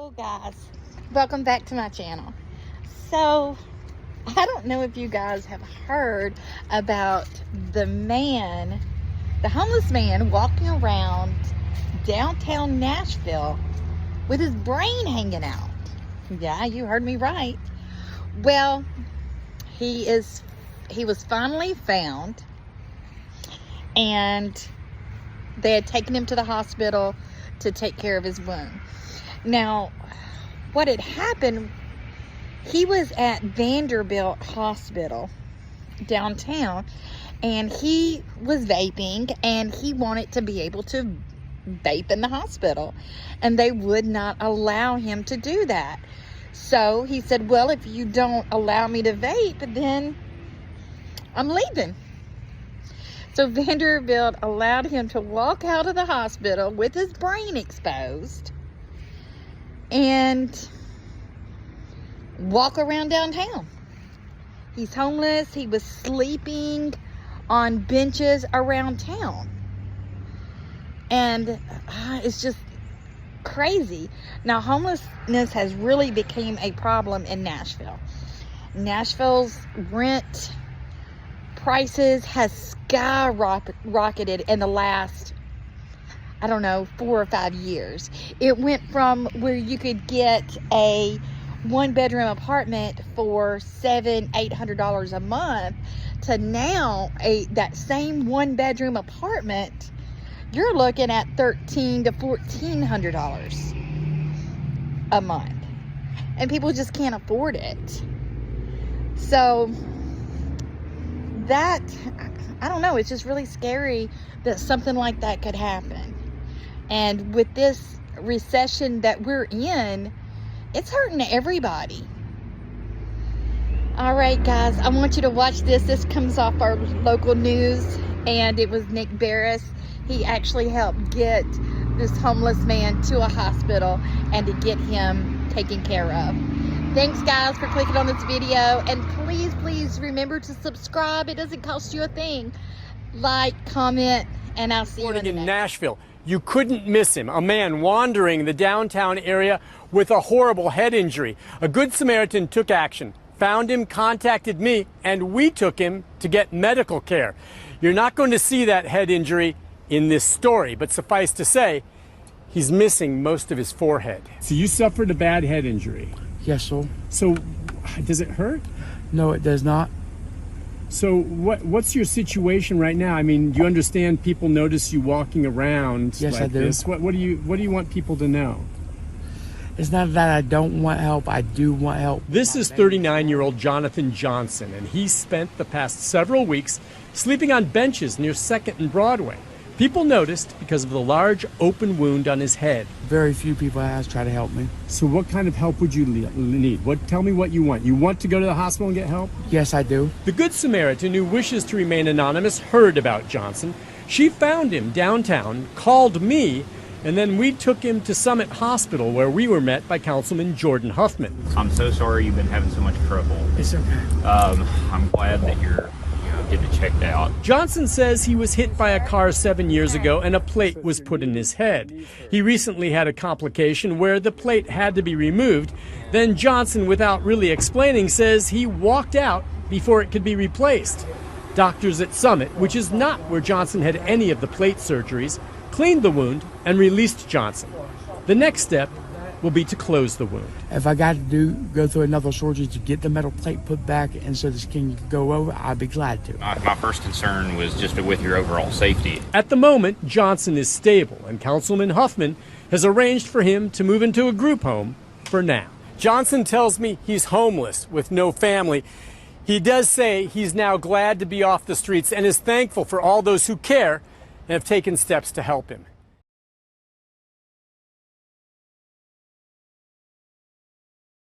Hello guys, welcome back to my channel. So I don't know if you guys have heard about the homeless man walking around downtown Nashville with his brain hanging out. Yeah, you heard me right. Well, he was finally found, and they had taken him to the hospital to take care of his wound. Now, what had happened, he was at Vanderbilt Hospital downtown, and he was vaping, and he wanted to be able to vape in the hospital, and they would not allow him to do that. So he said, well, if you don't allow me to vape, then I'm leaving. So Vanderbilt allowed him to walk out of the hospital with his brain exposed and walk around downtown. He's homeless. He was sleeping on benches around town. And it's just crazy. Now, homelessness has really become a problem in Nashville. Nashville's rent prices has skyrocketed in the last, I don't know, 4 or 5 years. It went from where you could get a 1-bedroom apartment for $700-800 a month to now that same 1-bedroom apartment, you're looking at $1,300 to $1,400 a month, and people just can't afford it. So that, I don't know, it's just really scary that something like that could happen. And with this recession that we're in, it's hurting everybody. All right, guys, I want you to watch this. This comes off our local news, and it was Nick Barris. He actually helped get this homeless man to a hospital and to get him taken care of. Thanks, guys, for clicking on this video, and please remember to subscribe. It doesn't cost you a thing. Like, comment, and I'll see you in the next. Nashville. You couldn't miss him. A man wandering the downtown area with a horrible head injury. A Good Samaritan took action, found him, contacted me, and we took him to get medical care. You're not going to see that head injury in this story, but suffice to say, he's missing most of his forehead. So you suffered a bad head injury? Yes, sir. So does it hurt? No, it does not. So what's your situation right now? I mean, you understand people notice you walking around yes, like I do. this. What do you want people to know? It's not that I don't want help. I do want help. This is 39-year-old Jonathan Johnson, and he spent the past several weeks sleeping on benches near 2nd and Broadway. People noticed because of the large open wound on his head. Very few people have tried to help me. So what kind of help would you need? Tell me what you want. You want to go to the hospital and get help? Yes, I do. The Good Samaritan, who wishes to remain anonymous, heard about Johnson. She found him downtown, called me, and then we took him to Summit Hospital, where we were met by Councilman Jordan Huffman. I'm so sorry you've been having so much trouble. It's okay. I'm glad that you're getting it checked out. Johnson says he was hit by a car 7 years ago and a plate was put in his head. He recently had a complication where the plate had to be removed. Then Johnson, without really explaining, says he walked out before it could be replaced. Doctors at Summit, which is not where Johnson had any of the plate surgeries, cleaned the wound and released Johnson. The next step will be to close the wound. If I got to go through another surgery to get the metal plate put back and so the skin can go over, I'd be glad to. My first concern was just with your overall safety. At the moment, Johnson is stable, and Councilman Huffman has arranged for him to move into a group home for now. Johnson tells me he's homeless with no family. He does say he's now glad to be off the streets and is thankful for all those who care and have taken steps to help him.